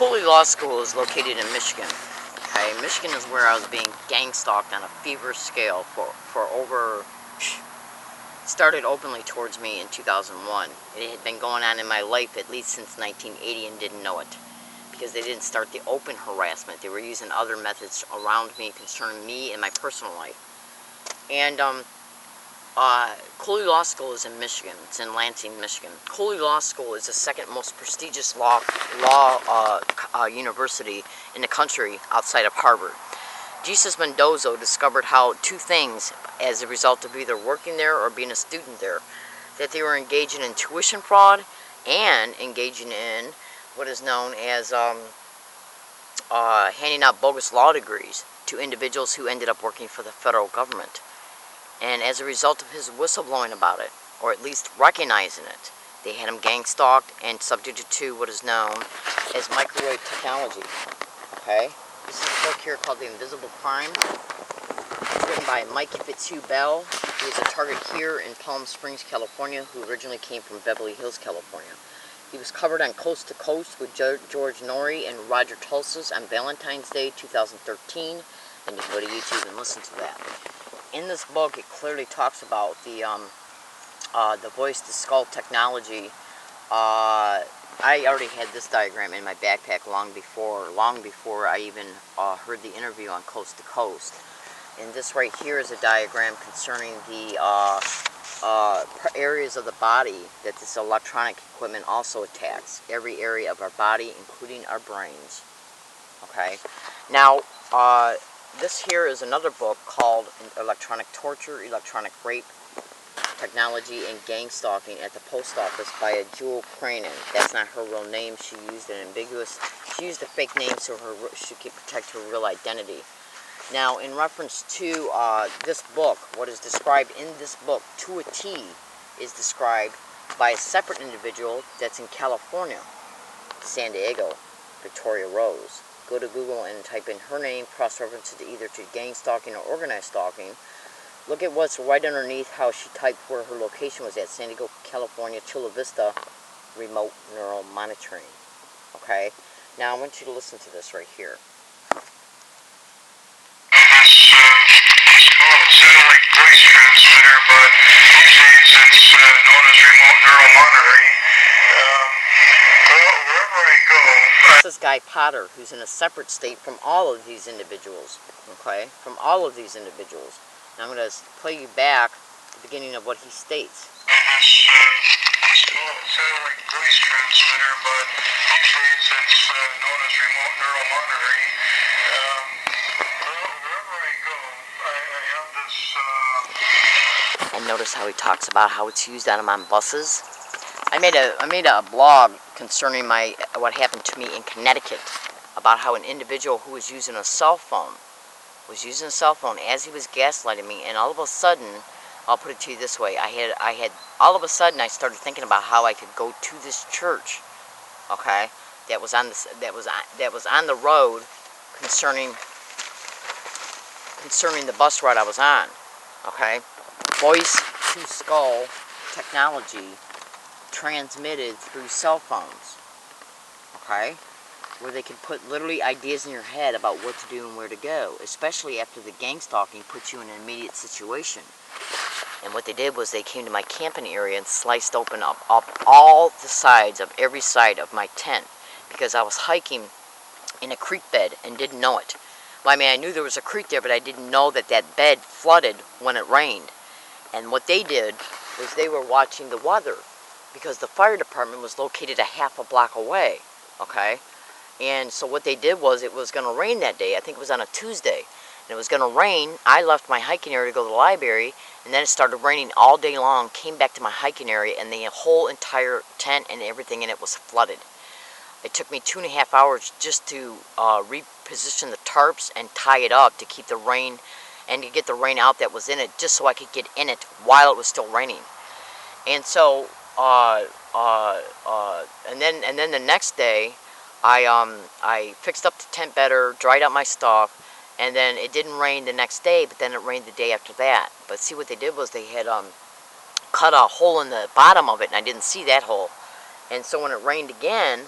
Cooley Law School is located in Michigan. Okay, Michigan is where I was being gang-stalked on a feverish scale for over... started openly towards me in 2001. It had been going on in my life at least since 1980 and didn't know it. Because they didn't start the open harassment. They were using other methods around me concerning me and my personal life. And Cooley Law School is in Michigan. It's in Lansing, Michigan. Cooley Law School is the second most prestigious law university in the country outside of Harvard. Jesus Mendoza discovered how two things, as a result of either working there or being a student there, that they were engaging in tuition fraud and engaging in what is known as handing out bogus law degrees to individuals who ended up working for the federal government. And as a result of his whistleblowing about it, or at least recognizing it, they had him gang-stalked and subjected to what is known as microwave technology. Okay? This is a book here called The Invisible Crime. It's written by Mike Fitzhugh-Bell, who is a target here in Palm Springs, California, who originally came from Beverly Hills, California. He was covered on Coast to Coast with George Norrie and Roger Tulsis on Valentine's Day 2013, and you can go to YouTube and listen to that. In this book, it clearly talks about the voice-to-skull technology. I already had this diagram in my backpack long before I even heard the interview on Coast to Coast. And this right here is a diagram concerning the areas of the body that this electronic equipment also attacks. Every area of our body, including our brains. Okay? Now, this here is another book called Electronic Torture, Electronic Rape, Technology, and Gang Stalking at the Post Office by a Jewel Cranen. That's not her real name. She used an ambiguous... She used a fake name so she could protect her real identity. Now, in reference to this book, what is described in this book to a T is described by a separate individual that's in California, San Diego, Victoria Rose. Go to Google and type in her name, cross-reference it either to gang stalking or organized stalking. Look at what's right underneath how she typed where her location was at, San Diego, California, Chula Vista, remote neural monitoring. Okay? Now, I want you to listen to this right here. Satellite voice transmitter, but these days it's known as remote neural monitoring. Wherever I go... This is Guy Potter, who's in a separate state from all of these individuals. Okay? From all of these individuals. Now I'm going to play you back the beginning of what he states. This satellite voice transmitter, but these days it's known as remote neural monitoring. Wherever I go, I have this... And notice how he talks about how it's used on him on buses. I made a blog concerning what happened to me in Connecticut about how an individual who was using a cell phone as he was gaslighting me, and all of a sudden, I'll put it to you this way, all of a sudden I started thinking about how I could go to this church, okay, that was on the road concerning the bus ride I was on, okay. Voice to skull technology transmitted through cell phones, okay, where they can put literally ideas in your head about what to do and where to go, especially after the gang stalking puts you in an immediate situation. And what they did was they came to my camping area and sliced open up all the sides of every side of my tent, because I was hiking in a creek bed and didn't know it. Well, I mean, I knew there was a creek there, but I didn't know that that bed flooded when it rained. And what they did was they were watching the weather, because the fire department was located a half a block away, okay? And so what they did was, it was going to rain that day. I think it was on a Tuesday. And it was going to rain. I left my hiking area to go to the library, and then it started raining all day long, came back to my hiking area, and the whole entire tent and everything in it was flooded. It took me 2.5 hours just to reposition the tarps and tie it up to keep the rain, and to get the rain out that was in it, just so I could get in it while it was still raining. And so, and then the next day, I fixed up the tent better, dried out my stuff, and then it didn't rain the next day, but then it rained the day after that. But see, what they did was they had cut a hole in the bottom of it, and I didn't see that hole. And so when it rained again,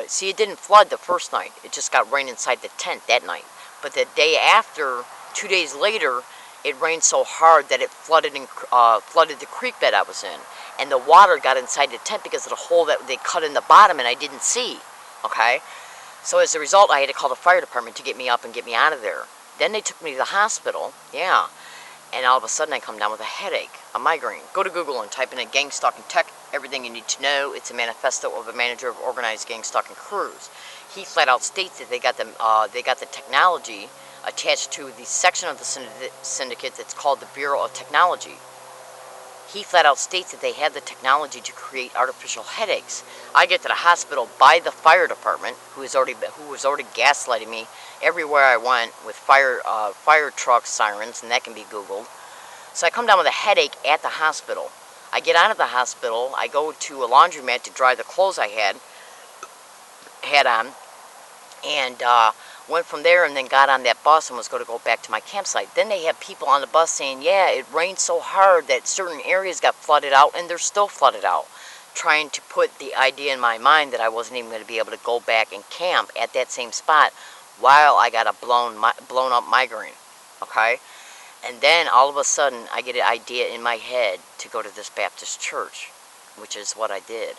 see, it didn't flood the first night. It just got rain inside the tent that night. But the day after, 2 days later, it rained so hard that it flooded the creek bed I was in. And the water got inside the tent because of the hole that they cut in the bottom and I didn't see. Okay? So as a result, I had to call the fire department to get me up and get me out of there. Then they took me to the hospital. Yeah. And all of a sudden I come down with a headache, a migraine. Go to Google and type in a gang stalking tech, everything you need to know. It's a manifesto of a manager of organized gang stalking crews. He flat out states that they got the technology attached to the section of the syndicate that's called the Bureau of Technology. He flat out states that they have the technology to create artificial headaches. I get to the hospital by the fire department, who was already gaslighting me everywhere I went with fire truck sirens, and that can be Googled. So I come down with a headache at the hospital. I get out of the hospital. I go to a laundromat to dry the clothes I had on, and went from there and then got on that bus and was going to go back to my campsite. Then they have people on the bus saying, yeah, it rained so hard that certain areas got flooded out, and they're still flooded out. Trying to put the idea in my mind that I wasn't even going to be able to go back and camp at that same spot while I got a blown up migraine. Okay? And then all of a sudden I get an idea in my head to go to this Baptist church, which is what I did.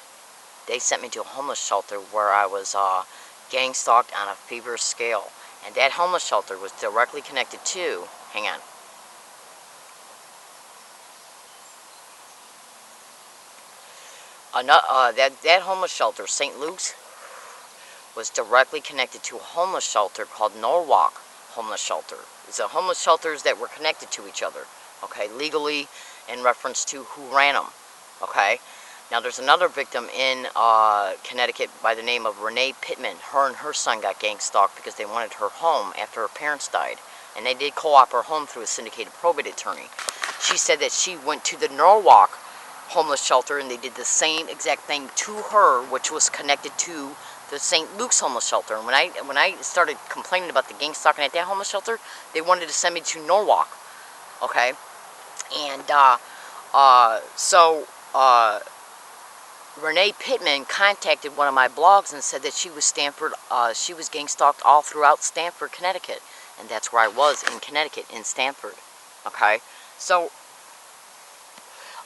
They sent me to a homeless shelter where I was gang stalked on a feverish scale. And that homeless shelter was directly connected to, hang on. That homeless shelter, St. Luke's, was directly connected to a homeless shelter called Norwalk Homeless Shelter. It's a homeless shelters that were connected to each other, okay, legally in reference to who ran them, okay. Now, there's another victim in Connecticut by the name of Renee Pittman. Her and her son got gang stalked because they wanted her home after her parents died. And they did co-op her home through a syndicated probate attorney. She said that she went to the Norwalk homeless shelter and they did the same exact thing to her, which was connected to the St. Luke's homeless shelter. And when I started complaining about the gang stalking at that homeless shelter, they wanted to send me to Norwalk. Okay? And Renee Pittman contacted one of my blogs and said that she was gang stalked all throughout Stamford, Connecticut. And that's where I was, in Connecticut, in Stamford. Okay? So,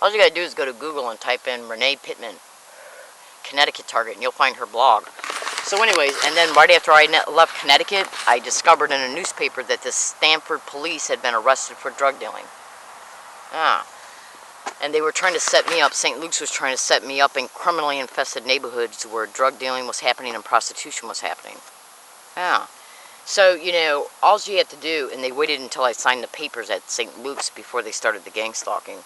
all you gotta do is go to Google and type in Renee Pittman, Connecticut target, and you'll find her blog. So anyways, and then right after I left Connecticut, I discovered in a newspaper that the Stamford police had been arrested for drug dealing. And they were trying to set me up. St. Luke's was trying to set me up in criminally infested neighborhoods where drug dealing was happening and prostitution was happening. Yeah. So, you know, all you had to do, and they waited until I signed the papers at St. Luke's before they started the gang stalking.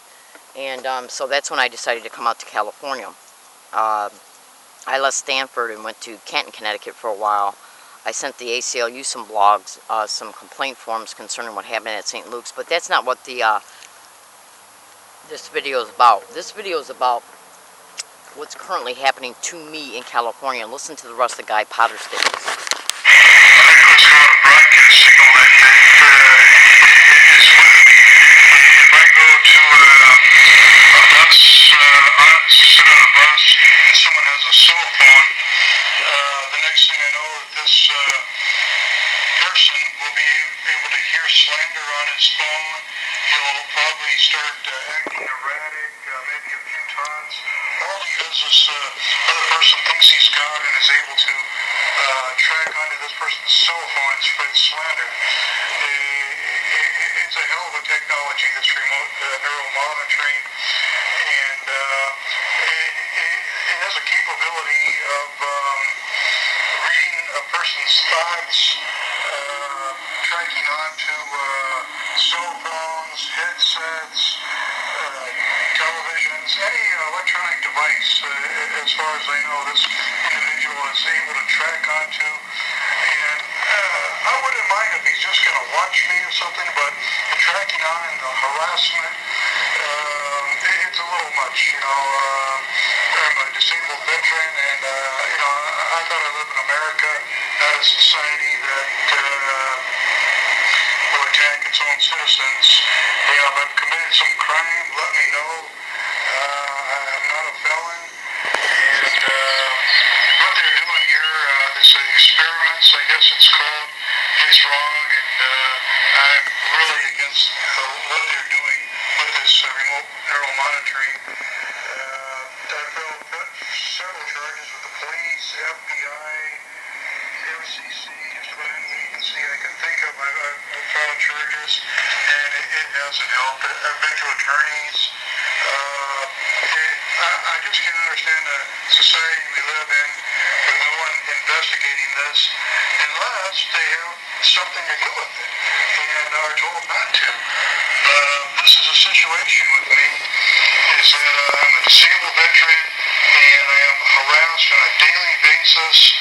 And so that's when I decided to come out to California. I left Stanford and went to Canton, Connecticut for a while. I sent the ACLU some blogs, some complaint forms concerning what happened at St. Luke's, but that's not what this video is about. This video is about what's currently happening to me in California. And listen to the rest of Guy Potter's statements. Someone has a cell phone, the next thing I know, this person will be able to hear slander on his phone. He'll probably start acting erratic, maybe a few times. All because this other person thinks he's God and is able to track onto this person's cell phone and spread slander. It's a hell of a technology, this remote neural monitoring, and it has a capability of reading a person's thoughts, tracking onto cell phones, headsets, televisions, any electronic device, as far as I know, this individual is able to track onto. And I wouldn't mind if he's just going to watch me or something, but the tracking on and the harassment, it's a little much, you know. I'm a disabled veteran, and, you know, I thought I live in America, not a society that will attack its own citizens. You know, if I've committed some crime, let me know. I'm not a felon, and what they're doing here guess it's called, gets wrong, and I'm really against what they're doing with this remote neural monitoring. I've built several charges with the police, FBI, FCC, just about any agency I can think of. I've filed charges, and it hasn't helped. I've been to attorneys. I just can't understand the society we live in with no one investigating this unless they have something to do with it and are told not to. This is a situation with me is that I'm a disabled veteran and I am harassed on a daily basis,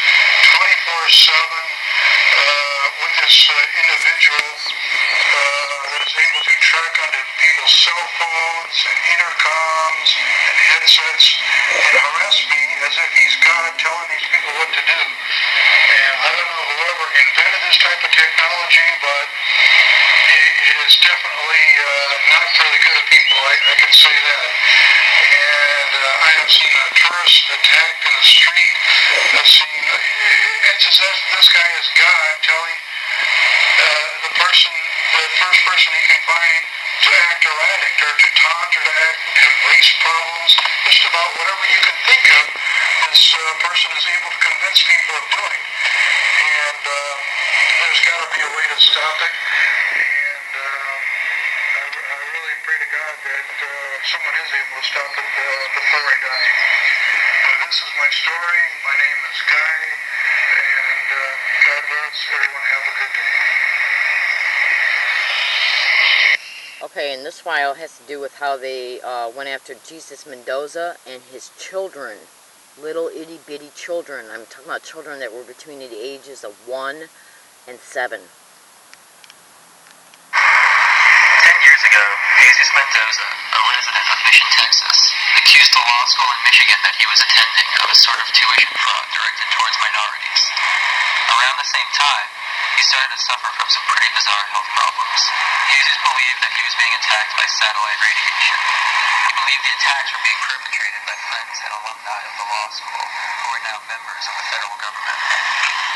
24/7, with this individual that is able to track onto people's cell phones and intercoms and headsets and harass me as if he's God telling these people what to do. And I don't know whoever invented this type of technology, but it is definitely not for the good of people, I can say that. And I have seen a tourist attacked in the street. I've seen, it's as if this guy is God telling the first person he can find to act erratic or to taunt or to have race problems, just about whatever you can think of, this person is able to convince people of doing. And there's got to be a way to stop it. And I really pray to God that someone is able to stop it before I die. This is my story. My name is Guy, and God bless everyone. Have a good day. Okay, and this file has to do with how they went after Jesus Mendoza and his children, little itty bitty children. I'm talking about children that were between the ages of 1 and 7. 10 years ago, Jesus Mendoza, a resident of Mission, Texas, accused the law school in Michigan that he was attending of a sort of tuition fraud directed towards minorities. Around the same time, he started to suffer from some pretty bizarre health problems. Jesus believed that he was being attacked by satellite radiation. He believed the attacks were being perpetrated by friends and alumni of the law school, who are now members of the federal government.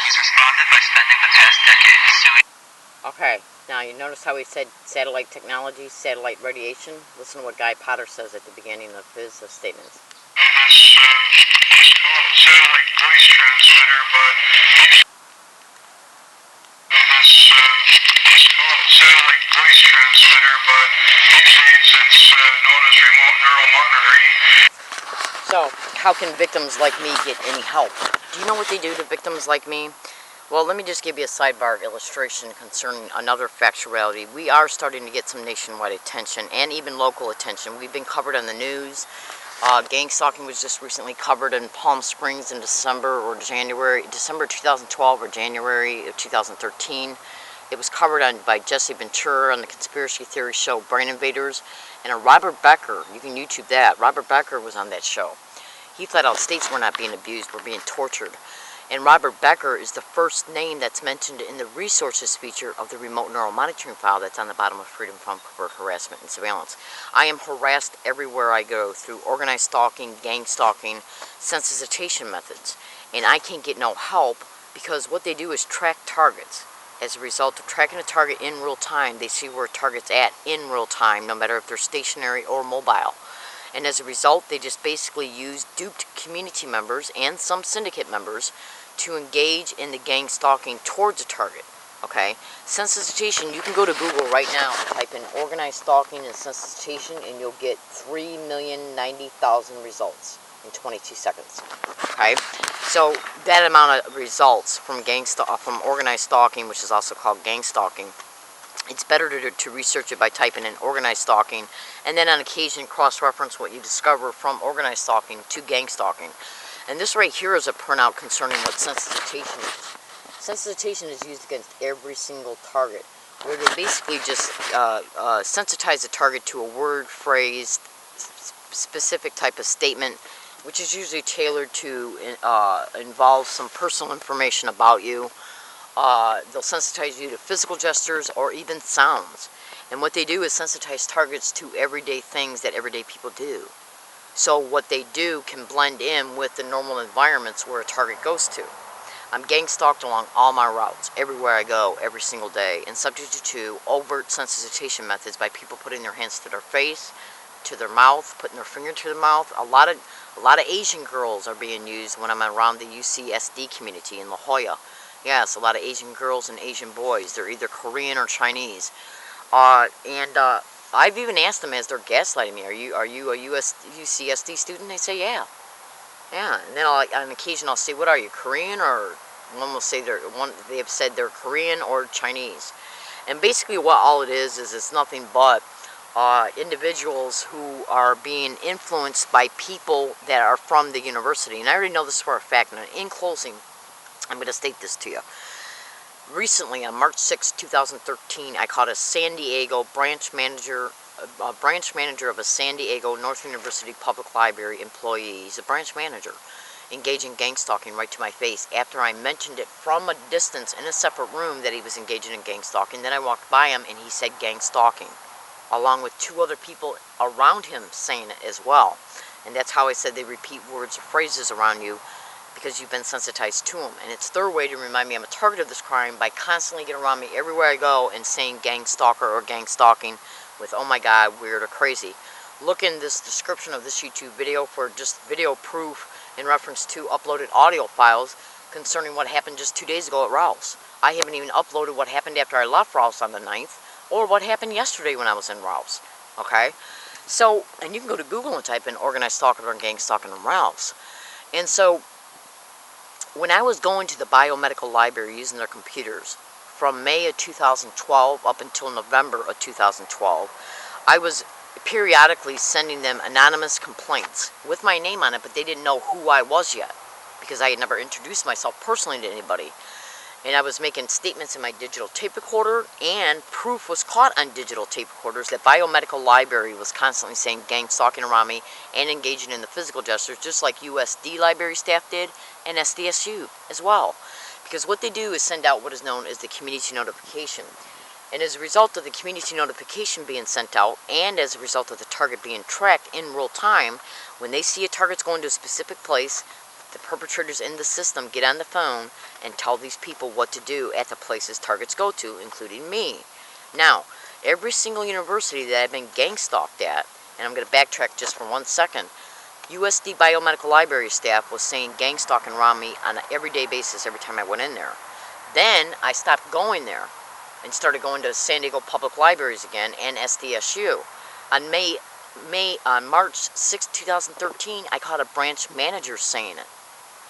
He's responded by spending the past decade suing. Okay, now you notice how he said satellite technology, satellite radiation? Listen to what Guy Potter says at the beginning of his statements. This is called a satellite voice transmitter, but it's called a satellite voice transmitter, but these days it's known as remote neural monitoring. So, how can victims like me get any help? Do you know what they do to victims like me? Well, let me just give you a sidebar illustration concerning another factuality. We are starting to get some nationwide attention and even local attention. We've been covered on the news. Gang stalking was just recently covered in Palm Springs in December 2012 or January of 2013. It was covered by Jesse Ventura on the conspiracy theory show Brain Invaders. And Robert Becker, you can YouTube that. Robert Becker was on that show. He flat out states we're not being abused, we're being tortured. And Robert Becker is the first name that's mentioned in the resources feature of the remote neural monitoring file that's on the bottom of Freedom from Covert Harassment and Surveillance. I am harassed everywhere I go through organized stalking, gang stalking, sensitization methods. And I can't get no help because what they do is track targets. As a result of tracking a target in real time, they see where a target's at in real time, no matter if they're stationary or mobile. And as a result, they just basically use duped community members and some syndicate members to engage in the gang stalking towards a target. Okay? Sensitization, you can go to Google right now and type in organized stalking and sensitization and you'll get 3,090,000 results in 22 seconds. Okay? So that amount of results from from organized stalking, which is also called gang stalking, it's better to research it by typing in organized stalking and then on occasion cross-reference what you discover from organized stalking to gang stalking. And this right here is a printout concerning what sensitization is. Sensitization is used against every single target, where they basically just sensitize a target to a word, phrase, specific type of statement, which is usually tailored to involve some personal information about you. They'll sensitize you to physical gestures or even sounds. And what they do is sensitize targets to everyday things that everyday people do. So what they do can blend in with the normal environments where a target goes to. I'm gang stalked along all my routes, everywhere I go, every single day, and subject to overt sensitization methods by people putting their hands to their face, to their mouth, putting their finger to their mouth. A lot of Asian girls are being used when I'm around the UCSD community in La Jolla. Yes, a lot of Asian girls and Asian boys. They're either Korean or Chinese. I've even asked them as they're gaslighting me, are you a UCSD student? They say, yeah. Yeah, and then on occasion I'll say, what are you, Korean? Or one will say they have said they're Korean or Chinese. And basically what all it is it's nothing but individuals who are being influenced by people that are from the university. And I already know this for a fact, and in closing, I'm going to state this to you. Recently, on March 6, 2013, I caught a San Diego branch manager of a San Diego North University Public Library employee. He's a branch manager, engaged in gang stalking right to my face after I mentioned it from a distance in a separate room that he was engaging in gang stalking. Then I walked by him and he said gang stalking, along with 2 other people around him saying it as well. And that's how I said they repeat words or phrases around you because you've been sensitized to them. And it's their way to remind me I'm a target of this crime by constantly getting around me everywhere I go and saying gang stalker or gang stalking with, oh my God, weird or crazy. Look in this description of this YouTube video for just video proof in reference to uploaded audio files concerning what happened just 2 days ago at Rouse. I haven't even uploaded what happened after I left Rouse on the 9th or what happened yesterday when I was in Rouse. Okay? So, and you can go to Google and type in organized stalking or gang stalking in Rouse. And so, when I was going to the biomedical library using their computers from May of 2012 up until November of 2012, I was periodically sending them anonymous complaints with my name on it, but they didn't know who I was yet because I had never introduced myself personally to anybody. And I was making statements in my digital tape recorder, and proof was caught on digital tape recorders that biomedical library was constantly saying gang stalking around me and engaging in the physical gestures, just like USD library staff did and SDSU as well. Because what they do is send out what is known as the community notification. And as a result of the community notification being sent out, and as a result of the target being tracked in real time, when they see a target's going to a specific place, the perpetrators in the system get on the phone and tell these people what to do at the places targets go to, including me. Now, every single university that I've been gang stalked at, and I'm going to backtrack just for 1 second, USD Biomedical Library staff was saying gang stalking around me on an everyday basis every time I went in there. Then I stopped going there and started going to San Diego Public Libraries again and SDSU. On March 6, 2013, I caught a branch manager saying it.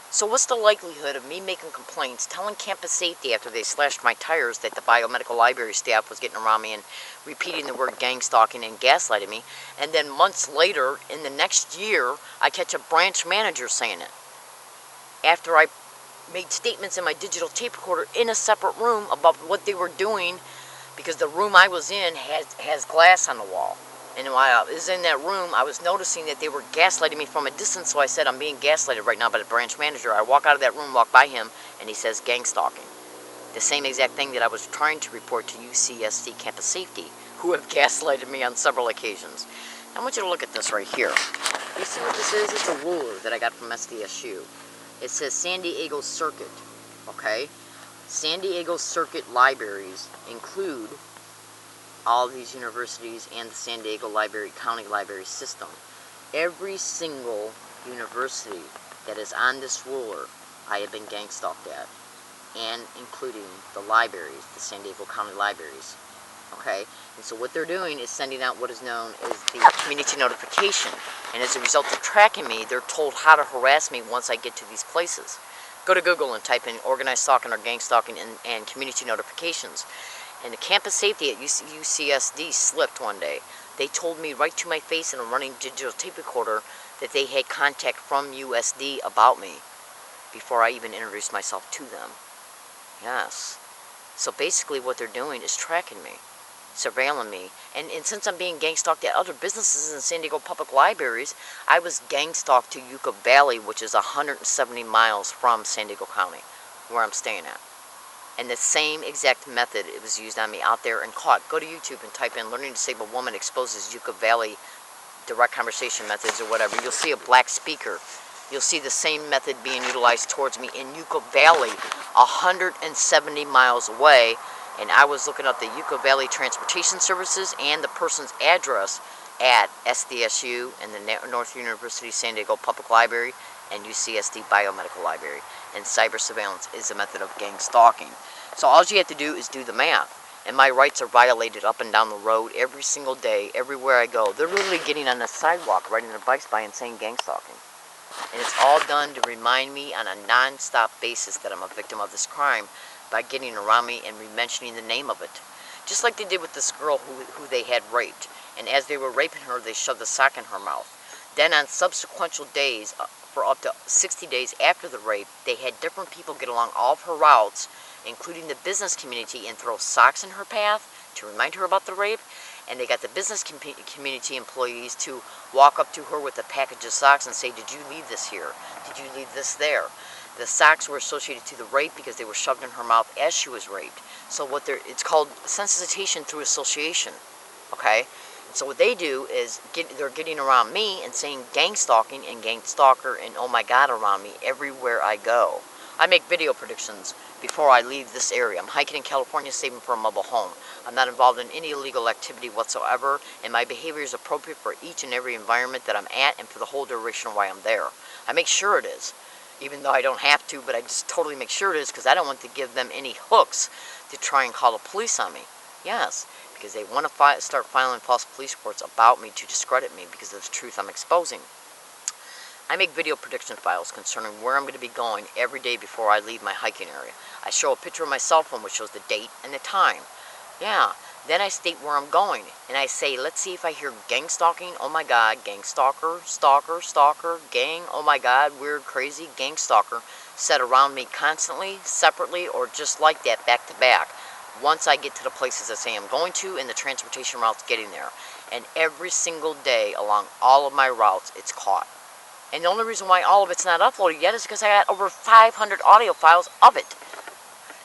So what's the likelihood of me making complaints, telling campus safety after they slashed my tires that the biomedical library staff was getting around me and repeating the word gang stalking and gaslighting me, and then months later, in the next year, I catch a branch manager saying it? After I made statements in my digital tape recorder in a separate room about what they were doing, because the room I was in has glass on the wall. And while I was in that room, I was noticing that they were gaslighting me from a distance, so I said, I'm being gaslighted right now by the branch manager. I walk out of that room, walk by him, and he says gang stalking. The same exact thing that I was trying to report to UCSD Campus Safety, who have gaslighted me on several occasions. I want you to look at this right here. You see what this is? It's a ruler that I got from SDSU. It says San Diego Circuit, okay? San Diego Circuit libraries include all of these universities and the San Diego County Library system. Every single university that is on this ruler, I have been gang stalked at, and including the libraries, the San Diego County Libraries. Okay? And so what they're doing is sending out what is known as the community notification. And as a result of tracking me, they're told how to harass me once I get to these places. Go to Google and type in organized stalking or gang stalking and community notifications. And the campus safety at UCSD slipped one day. They told me right to my face in a running digital tape recorder that they had contact from USD about me before I even introduced myself to them. Yes. So basically what they're doing is tracking me, surveilling me. And since I'm being gang stalked at other businesses in San Diego Public Libraries, I was gang stalked to Yucca Valley, which is 170 miles from San Diego County, where I'm staying at. And the same exact method it was used on me out there and caught. Go to YouTube and type in Learning Disabled Woman Exposes Yucca Valley Direct Conversation Methods or whatever. You'll see a black speaker. you'll see the same method being utilized towards me in Yucca Valley, 170 miles away. And I was looking up the Yucca Valley Transportation Services and the person's address at SDSU and the North University San Diego Public Library and UCSD Biomedical Library. And cyber surveillance is a method of gang stalking. So all you have to do is do the math. And my rights are violated up and down the road every single day, everywhere I go. They're literally getting on the sidewalk, riding their bikes by and saying gang stalking. And it's all done to remind me on a non-stop basis that I'm a victim of this crime by getting around me and re-mentioning the name of it. Just like they did with this girl who they had raped. And as they were raping her, they shoved a sock in her mouth. Then on subsequent days, for up to 60 days after the rape, they had different people get along all of her routes, including the business community, and throw socks in her path to remind her about the rape. And they got the business community employees to walk up to her with a package of socks and say, did you leave this here? Did you leave this there? The socks were associated to the rape because they were shoved in her mouth as she was raped. So it's called sensitization through association, okay? So what they do is they're getting around me and saying gang stalking and gang stalker and oh my God around me everywhere I go. I make video predictions before I leave this area. I'm hiking in California, saving for a mobile home. I'm not involved in any illegal activity whatsoever, and my behavior is appropriate for each and every environment that I'm at and for the whole duration of why I'm there. I make sure it is, even though I don't have to, but I just totally make sure it is because I don't want to give them any hooks to try and call the police on me. Yes, because they want to start filing false police reports about me to discredit me because of the truth I'm exposing. I make video prediction files concerning where I'm going to be going every day before I leave my hiking area. I show a picture of my cell phone which shows the date and the time. Yeah, then I state where I'm going, and I say, let's see if I hear gang stalking, oh my God, gang stalker, stalker, stalker, gang, oh my God, weird, crazy, gang stalker, set around me constantly, separately, or just like that, back to back, once I get to the places I say I'm going to and the transportation routes getting there. And every single day along all of my routes, it's caught. And the only reason why all of it's not uploaded yet is because I got over 500 audio files of it.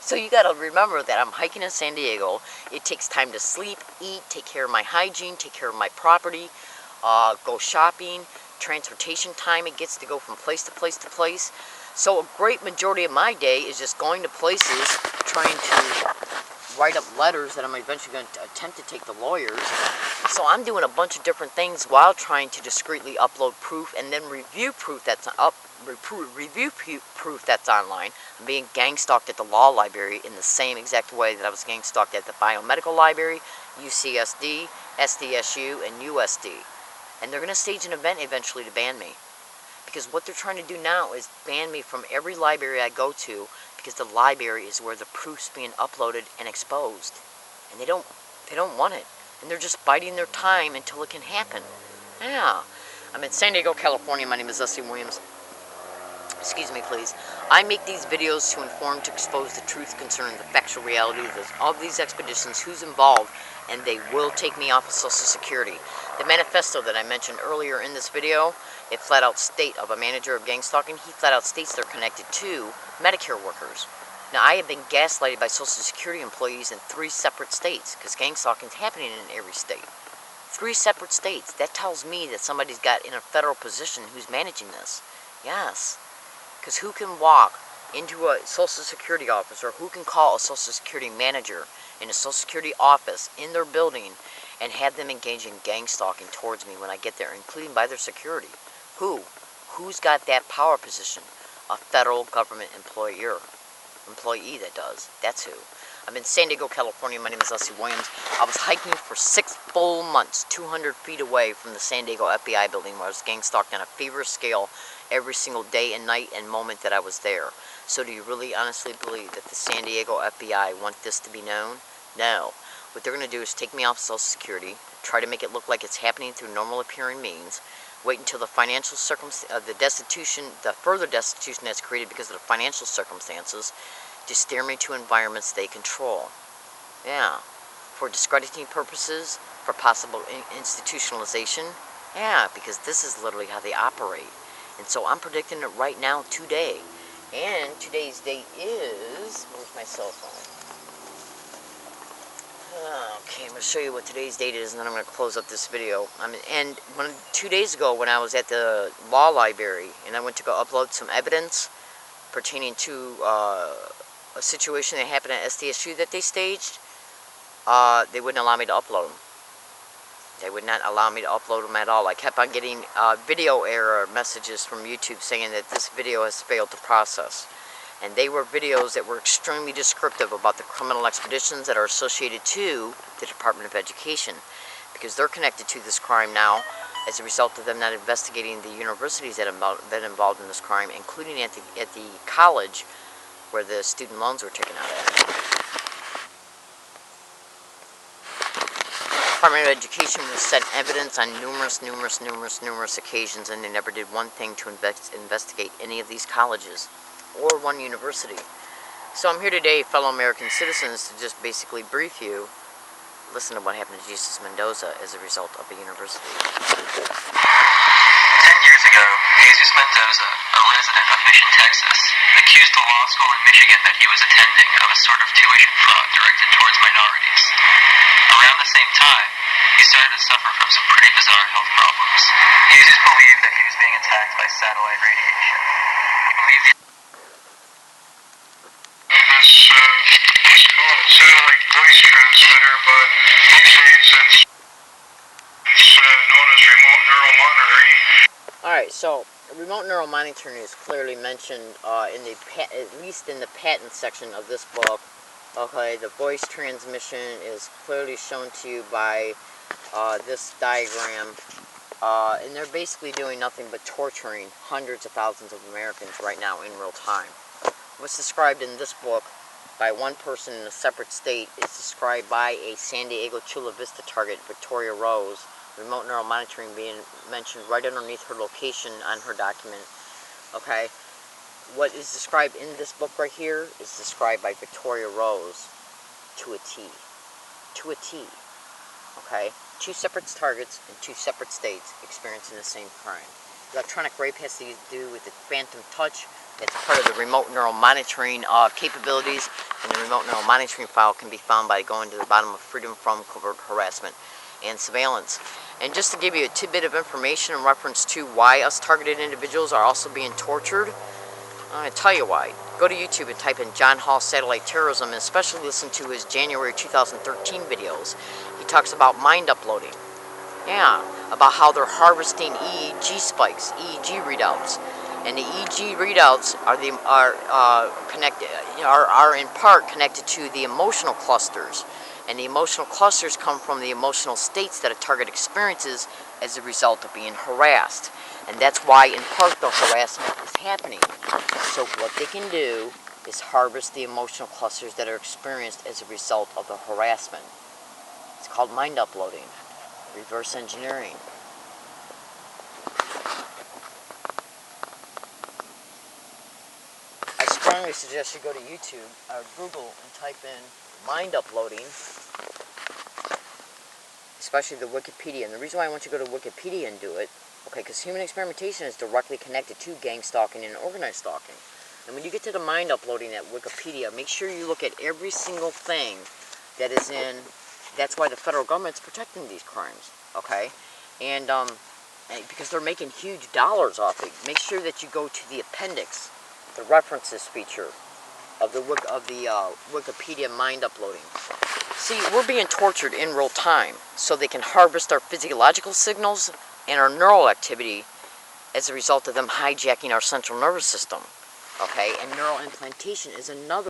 So you got to remember that I'm hiking in San Diego. It takes time to sleep, eat, take care of my hygiene, take care of my property, go shopping, transportation time it gets to go from place to place to place. So a great majority of my day is just going to places, trying to write up letters that I'm eventually going to attempt to take to lawyers. So I'm doing a bunch of different things while trying to discreetly upload proof and then review proof that's online. I'm being gang stalked at the law library in the same exact way that I was gang stalked at the biomedical library, UCSD, SDSU, and USD. And they're going to stage an event eventually to ban me. Because what they're trying to do now is ban me from every library I go to, because the library is where the proof's being uploaded and exposed. And they don't want it. And they're just biding their time until it can happen. Yeah. I'm in San Diego, California. My name is Leslie Williams. Excuse me, please. I make these videos to inform, to expose the truth concerning the factual reality of these expeditions, who's involved, and they will take me off of Social Security. The manifesto that I mentioned earlier in this video, it flat out states of a manager of gang stalking, he flat out states they're connected to Medicare workers. Now, I have been gaslighted by Social Security employees in 3 separate states, because gang stalking is happening in every state. 3 separate states. That tells me that somebody's got in a federal position who's managing this. Yes. Because who can walk into a Social Security office, or who can call a Social Security manager in a Social Security office in their building and have them engage in gang stalking towards me when I get there, including by their security? Who? Who's got that power position? A federal government employee that does. That's who. I'm in San Diego, California. My name is Leslie Williams. I was hiking for 6 full months, 200 feet away from the San Diego FBI building, where I was gang stalked on a feverish scale every single day and night and moment that I was there. So do you really honestly believe that the San Diego FBI want this to be known? No. What they're going to do is take me off Social Security, try to make it look like it's happening through normal appearing means, wait until the financial the further destitution that's created because of the financial circumstances, to steer me to environments they control. Yeah. For discrediting purposes, for possible institutionalization. Yeah, because this is literally how they operate. And so I'm predicting it right now, today. And today's date is... Where's my cell phone? Okay, I'm going to show you what today's date is, and then I'm going to close up this video. 2 days ago, when I was at the law library, and I went to go upload some evidence pertaining to a situation that happened at SDSU that they staged, they wouldn't allow me to upload them. They would not allow me to upload them at all. I kept on getting video error messages from YouTube saying that this video has failed to process. And they were videos that were extremely descriptive about the criminal expeditions that are associated to the Department of Education, because they're connected to this crime now as a result of them not investigating the universities that have been involved in this crime, including at the college where the student loans were taken out at. The Department of Education was sent evidence on numerous occasions, and they never did one thing to investigate any of these colleges or one university. So I'm here today, fellow American citizens, to just basically brief you. Listen to what happened to Jesus Mendoza as a result of a university. 10 years ago, Jesus Mendoza, a resident of Mission, Texas, accused the law school in Michigan that he was attending of a sort of tuition fraud directed towards minorities. Around the same time, he started to suffer from some pretty bizarre health problems. Jesus believed that he was being attacked by satellite radiation. He believed It's called a satellite voice transmitter, but these days it's known as remote neural monitoring. Alright, so remote neural monitoring is clearly mentioned at least in the patent section of this book. Okay, the voice transmission is clearly shown to you by this diagram. And they're basically doing nothing but torturing hundreds of thousands of Americans right now in real time. What's described in this book by one person in a separate state is described by a San Diego Chula Vista target, Victoria Rose, remote neural monitoring being mentioned right underneath her location on her document. Okay, what is described in this book right here is described by Victoria Rose to a T. To a T. Okay, two separate targets in two separate states experiencing the same crime. Electronic rape has to do with the phantom touch. It's part of the remote neural monitoring capabilities, and the remote neural monitoring file can be found by going to the bottom of Freedom from Covert Harassment and Surveillance. And just to give you a tidbit of information in reference to why us targeted individuals are also being tortured, I'm going to tell you why. Go to YouTube and type in John Hall Satellite Terrorism, and especially listen to his January 2013 videos. He talks about mind uploading. Yeah, about how they're harvesting EEG spikes, EEG readouts. And the EEG readouts are in part connected to the emotional clusters, and the emotional clusters come from the emotional states that a target experiences as a result of being harassed, and that's why in part the harassment is happening. So what they can do is harvest the emotional clusters that are experienced as a result of the harassment. It's called mind uploading, reverse engineering. I strongly suggest you go to YouTube or Google and type in mind uploading, especially the Wikipedia. And the reason why I want you to go to Wikipedia and do it, okay, because human experimentation is directly connected to gang stalking and organized stalking. And when you get to the mind uploading at Wikipedia, make sure you look at every single thing that is in. That's why the federal government's protecting these crimes, okay? And because they're making huge dollars off it, make sure that you go to the appendix, the references feature of the Wikipedia mind uploading. See, we're being tortured in real time, so they can harvest our physiological signals and our neural activity as a result of them hijacking our central nervous system. Okay, and neural implantation is another